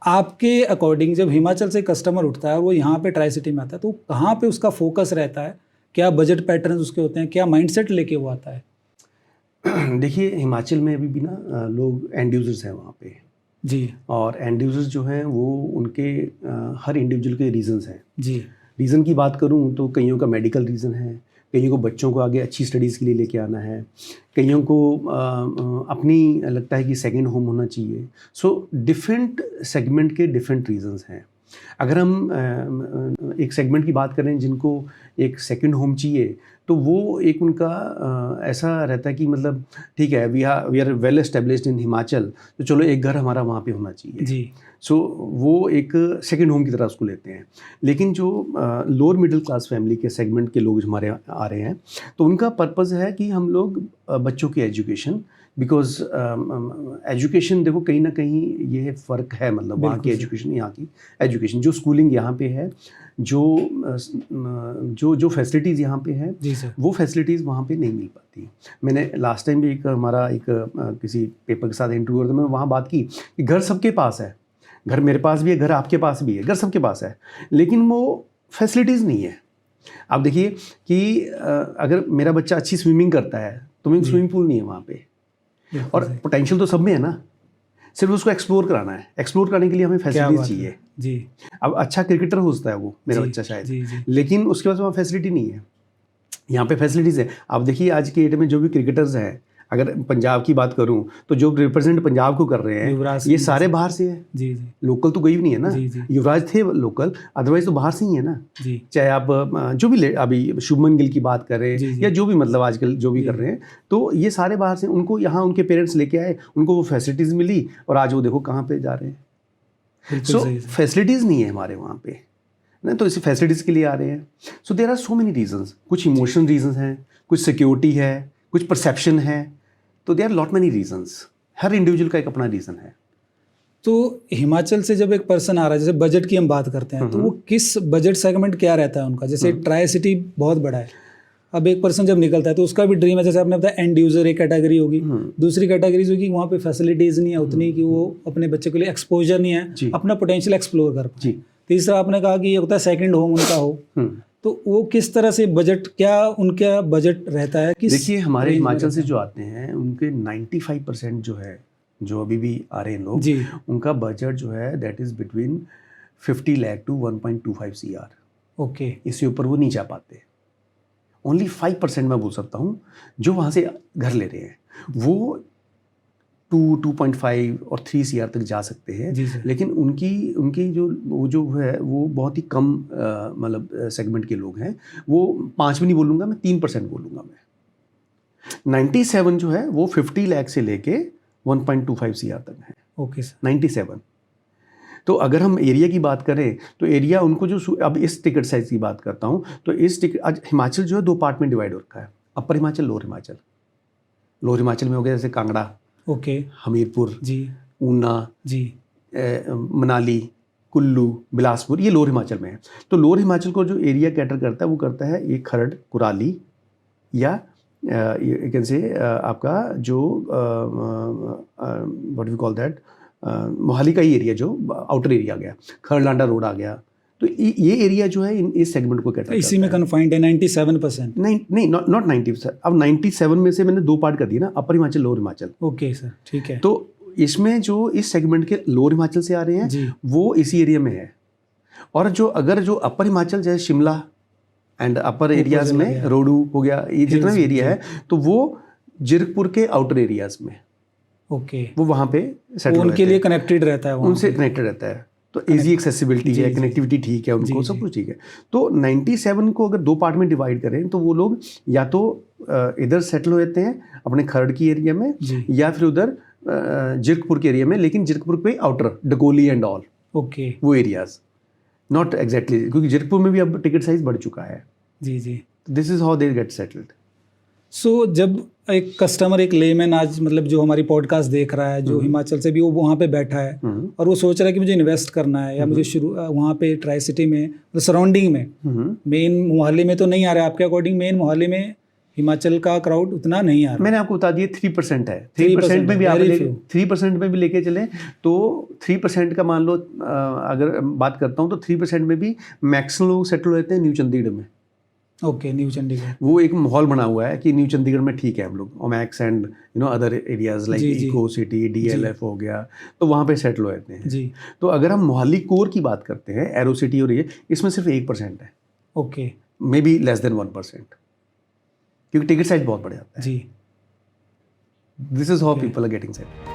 आपके अकॉर्डिंग जब हिमाचल से कस्टमर उठता है और वो यहाँ पे ट्राई सिटी में आता है तो कहाँ पे उसका फोकस रहता है, क्या बजट पैटर्न उसके होते हैं, क्या माइंडसेट लेके वो आता है? देखिए हिमाचल में अभी भी ना लोग एंड यूज़र्स हैं वहाँ पे जी और एंड यूज़र्स जो हैं वो उनके हर इंडिविजुअल के रीजंस हैं। जी रीज़न की बात करूँ तो कईयों का मेडिकल रीज़न है, कईयों को बच्चों को आगे अच्छी स्टडीज़ के लिए लेके आना है, कईयों को अपनी लगता है कि सेकंड होम होना चाहिए। सो डिफरेंट सेगमेंट के डिफरेंट रीजंस हैं। अगर हम एक सेगमेंट की बात करें जिनको एक सेकंड होम चाहिए तो वो एक उनका ऐसा रहता है कि मतलब ठीक है we are well established in Himachal तो चलो एक घर हमारा वहाँ पे होना चाहिए जी। सो वो एक सेकंड होम की तरह उसको लेते हैं। लेकिन जो लोअर मिडिल क्लास फैमिली के सेगमेंट के लोग हमारे आ रहे हैं तो उनका पर्पज़ है कि हम लोग बच्चों की एजुकेशन, बिकॉज एजुकेशन देखो कहीं ना कहीं ये फ़र्क है, मतलब वहाँ की एजुकेशन यहाँ की एजुकेशन, जो स्कूलिंग यहाँ पे है, जो फैसिलिटीज़ यहाँ पे है वो फैसिलिटीज़ वहाँ पे नहीं मिल पाती। मैंने लास्ट टाइम भी हमारा किसी पेपर के साथ इंटरव्यू हुआ था, मैं वहाँ बात की कि घर सबके पास है, घर मेरे पास भी है, घर आपके पास भी है, घर सबके पास है, लेकिन वो फैसिलिटीज़ नहीं है। आप देखिए कि अगर मेरा बच्चा अच्छी स्विमिंग करता है तो स्विमिंग पूल नहीं है वहाँ पे, और पोटेंशियल तो सब में है ना, सिर्फ उसको एक्सप्लोर कराना है। एक्सप्लोर कराने के लिए हमें फैसिलिटीज चाहिए जी। अब अच्छा क्रिकेटर होता है वो मेरा बच्चा शायद, लेकिन उसके पास वहाँ फैसिलिटी नहीं है। यहाँ पे फैसिलिटीज़ है। आप देखिए आज के डेट में जो भी क्रिकेटर्स हैं, अगर पंजाब की बात करूं तो जो रिप्रेजेंट पंजाब को कर रहे हैं ये सारे बाहर से हैं। जी जी। लोकल तो कोई भी नहीं है ना। जी जी। युवराज थे लोकल, अदरवाइज तो बाहर से ही है ना। जी। चाहे आप जो भी अभी शुभमन गिल की बात करें या जो भी मतलब आजकल जो भी कर रहे हैं, तो ये सारे बाहर से, उनको यहाँ उनके पेरेंट्स लेके आए, उनको वो फैसिलिटीज़ मिली और आज वो देखो कहाँ पे जा रहे हैं। सो फैसिलिटीज़ नहीं है हमारे वहाँ पे ना, तो इसी फैसिलिटीज़ के लिए आ रहे हैं। So there are so many reasons, कुछ इमोशनल रीजंस हैं, कुछ सिक्योरिटी है, कुछ परसेप्शन है, तो there are lot many reasons. हर इंडिविजुअल का एक अपना रीज़न है। तो हिमाचल से जब एक पर्सन आ रहा है, जैसे बजट की हम बात करते हैं, तो वो किस बजट सेगमेंट क्या रहता है उनका? जैसे ट्राई सिटी बहुत बड़ा है, अब एक पर्सन जब निकलता है तो उसका भी ड्रीम है, जैसे आपने बताया एंड यूज़र एक कैटेगरी होगी, दूसरी कैटेगरी होगी वहाँ पे फैसिलिटीज़ नहीं है उतनी कि वो अपने बच्चे के लिए एक्सपोजर नहीं है, अपना पोटेंशियल एक्सप्लोर कर पाए। तीसरा आपने कहा कि ये होता है सेकंड होम उनका हो, तो वो किस तरह से बजट, क्या उनका बजट रहता है? देखिए हमारे हिमाचल से जो आते हैं उनके 95% जो है, जो अभी भी आ रहे हैं लोग, उनका बजट जो है that is between 50 lakh to 1.25 CR। Okay, इससे ऊपर वो नहीं जा पाते। ओनली 5% मैं बोल सकता हूँ जो वहाँ से घर ले रहे हैं, वो 2.5 और 3 CR तक जा सकते हैं। लेकिन उनकी जो है वो बहुत ही कम मतलब सेगमेंट के लोग हैं। वो 5 भी नहीं बोलूँगा मैं, 3% बोलूँगा मैं। 97 जो है वो 50 लाख से लेके 1.25 CR तक है। Okay sir. 97। तो अगर हम एरिया की बात करें तो एरिया उनको जो, अब इस टिकट साइज़ की बात करता हूँ तो इस टिकट, आज हिमाचल जो है 2 पार्ट में डिवाइड हो रखा है, अपर हिमाचल, लोअर हिमाचल। लोअर हिमाचल में हो गया जैसे कांगड़ा, ओके, हमीरपुर जी, ऊना जी, मनाली, कुल्लू, बिलासपुर, ये लोअर हिमाचल में है। तो लोअर हिमाचल को जो एरिया कैटर करता है वो करता है ये खरड़, कुराली, या यू कैन से आपका जो what we call that, Mohali का ही एरिया जो आउटर एरिया आ गया, खरलांडा रोड आ गया। तो ये एरिया जो है इस सेगमेंट को कहता है, इसी में कन्फाइंड है 97%। नहीं नॉट 90%। अब 97 में से मैंने 2 पार्ट कर दिया ना, upper Himachal, lower Himachal. Okay sir, ठीक है। तो इसमें जो इस सेगमेंट के लोअर हिमाचल से आ रहे हैं वो इसी एरिया में है, और जो अपर हिमाचल जैसे शिमला एंड अपर एरियाज में रोडू हो गया, ये जितना भी एरिया है, तो वो जीरकपुर के आउटर एरियाज में, ओके, वो वहाँ पे सेटल, उनके लिए कनेक्टेड रहता है, उनसे कनेक्टेड रहता है, तो इजी एक्सेसिबिलिटी है, कनेक्टिविटी ठीक है उनको, सब कुछ ठीक है। तो 97 को अगर 2 पार्ट में डिवाइड करें तो वो लोग या तो इधर सेटल हो जाते हैं अपने खरड़ की एरिया में, या फिर उधर जीरकपुर के एरिया में, लेकिन जीरकपुर पे outer Dhakoli and all, okay, वो एरियाज, नॉट एग्जैक्टली, क्योंकि जीरकपुर में भी अब टिकट साइज बढ़ चुका है। जी जी। This is how they get settled. So जब एक कस्टमर, एक लेमैन आज मतलब जो हमारी पॉडकास्ट देख रहा है, जो हिमाचल से भी वो वहाँ पे बैठा है और वो सोच रहा है कि मुझे इन्वेस्ट करना है या मुझे शुरू वहाँ पे ट्राई सिटी में, सराउंडिंग में, मेन मोहाली में तो नहीं आ रहा है आपके अकॉर्डिंग, मेन मोहाली में हिमाचल का क्राउड उतना नहीं आ रहा। मैंने आपको बता दिया 3% है। 3% में भी आप 3% में भी लेके चलें तो 3% का मान लो, अगर बात करता हूँ तो 3% में भी मैक्सिमम लोग सेटल होते हैं न्यू चंडीगढ़ में। ओके, न्यू चंडीगढ़ वो एक माहौल बना हुआ है कि न्यू चंडीगढ़ में ठीक है हम लोग, Omaxe and other areas like Eco City, DLF हो गया, तो वहाँ पे सेटल होते हैं जी। तो अगर हम मोहाली कोर की बात करते हैं, एरो सिटी और ये, इसमें सिर्फ 1% है। Okay, may be less than 1%, क्योंकि टिकट साइज बहुत बढ़ जाता है जी। This is how people are getting settle.